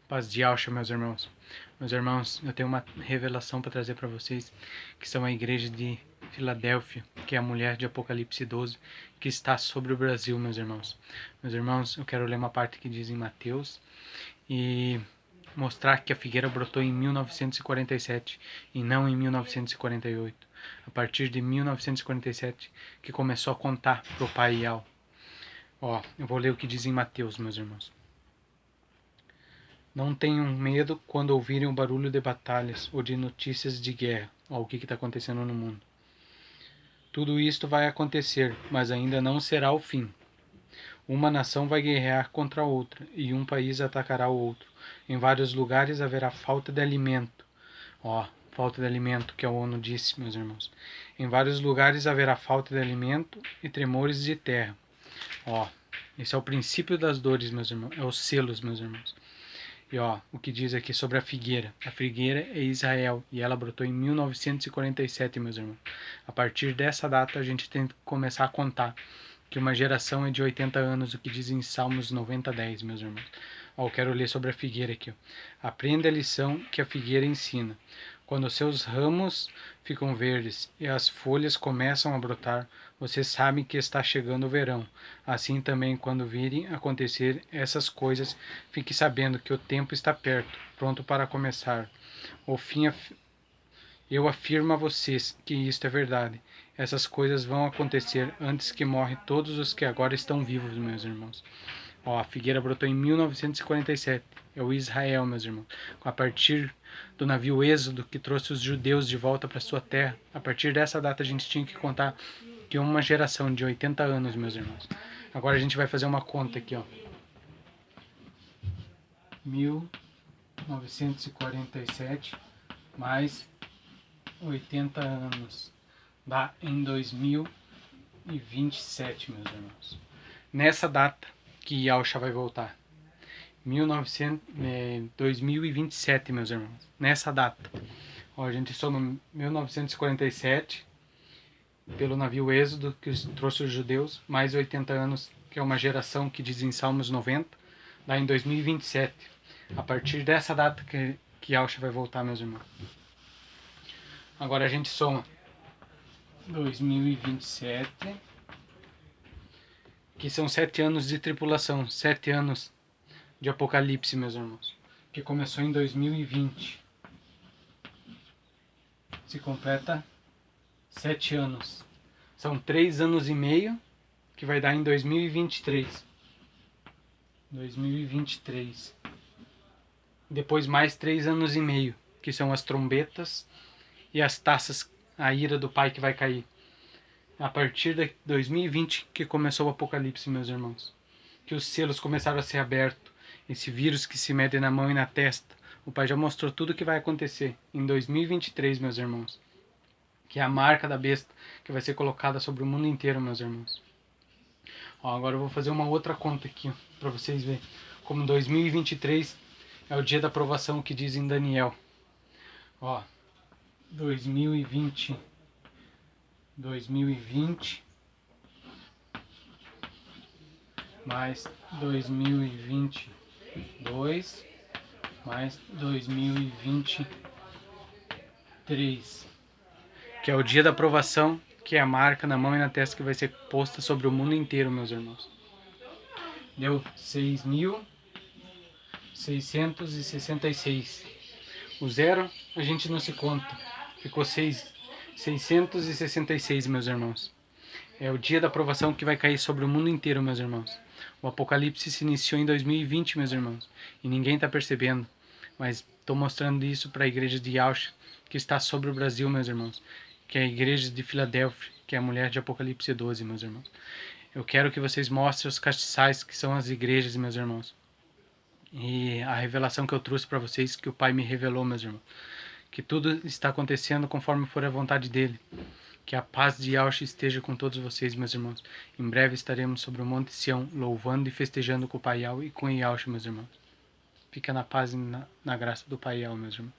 Paz de Alcha, meus irmãos. Meus irmãos, eu tenho uma revelação para trazer para vocês, que são a igreja de Filadélfia, que é a mulher de Apocalipse 12, que está sobre o Brasil, meus irmãos. Meus irmãos, eu quero ler uma parte que diz em Mateus e mostrar que a figueira brotou em 1947 e não em 1948. A partir de 1947 que começou a contar pro Pai Ial. Eu vou ler o que diz em Mateus, meus irmãos. Não tenham medo quando ouvirem o barulho de batalhas ou de notícias de guerra. O que está acontecendo no mundo. Tudo isto vai acontecer, mas ainda não será o fim. Uma nação vai guerrear contra outra, e um país atacará o outro. Em vários lugares haverá falta de alimento. Falta de alimento, que a ONU disse, meus irmãos. Em vários lugares haverá falta de alimento e tremores de terra. Esse é o princípio das dores, meus irmãos. É os selos, meus irmãos. E o que diz aqui sobre a figueira. A figueira é Israel e ela brotou em 1947, meus irmãos. A partir dessa data a gente tem que começar a contar que uma geração é de 80 anos, o que diz em Salmos 90:10, meus irmãos. Eu quero ler sobre a figueira aqui. Aprenda a lição que a figueira ensina. Quando seus ramos ficam verdes e as folhas começam a brotar, você sabe que está chegando o verão. Assim também, quando virem acontecer essas coisas, fique sabendo que o tempo está perto, pronto para começar. Eu afirmo a vocês que isto é verdade. Essas coisas vão acontecer antes que morrem todos os que agora estão vivos, meus irmãos. A figueira brotou em 1947. É o Israel, meus irmãos. A partir do navio Êxodo, que trouxe os judeus de volta para sua terra, a partir dessa data a gente tinha que contar que uma geração de 80 anos, meus irmãos. Agora a gente vai fazer uma conta aqui, 1947 mais 80 anos. Dá em 2027, meus irmãos. Nessa data que Yahshua vai voltar. 2027, meus irmãos. Nessa data. A gente soma 1947 pelo navio Êxodo, que trouxe os judeus, mais 80 anos, que é uma geração que diz em Salmos 90, dá em 2027. A partir dessa data que Yahshua vai voltar, meus irmãos. Agora a gente soma 2027, que são 7 anos de tripulação, 7 anos de Apocalipse, meus irmãos, que começou em 2020. Se completa 7 anos. São 3 anos e meio, que vai dar em 2023. 2023. Depois mais 3 anos e meio, que são as trombetas e as taças, a ira do Pai que vai cair. A partir de 2020 que começou o Apocalipse, meus irmãos. Que os selos começaram a ser abertos. Esse vírus que se mede na mão e na testa. O Pai já mostrou tudo o que vai acontecer em 2023, meus irmãos. Que é a marca da besta que vai ser colocada sobre o mundo inteiro, meus irmãos. Agora eu vou fazer uma outra conta aqui, para vocês verem. Como 2023 é o dia da aprovação que diz em Daniel. 2020 mais 2022 mais 2023, que é o dia da aprovação, que é a marca na mão e na testa que vai ser posta sobre o mundo inteiro, meus irmãos. Deu 6.666. O zero a gente não se conta. Ficou 666, meus irmãos. É o dia da aprovação que vai cair sobre o mundo inteiro, meus irmãos. O Apocalipse se iniciou em 2020, meus irmãos. E ninguém está percebendo. Mas estou mostrando isso para a igreja de Yahshua, que está sobre o Brasil, meus irmãos. Que é a igreja de Filadélfia, que é a mulher de Apocalipse 12, meus irmãos. Eu quero que vocês mostrem os castiçais, que são as igrejas, meus irmãos. E a revelação que eu trouxe para vocês, que o Pai me revelou, meus irmãos. Que tudo está acontecendo conforme for a vontade dele. Que a paz de Yahshua esteja com todos vocês, meus irmãos. Em breve estaremos sobre o Monte Sião, louvando e festejando com o Pai Yahweh e com Yahshua, meus irmãos. Fica na paz e na graça do Pai Yahweh, meus irmãos.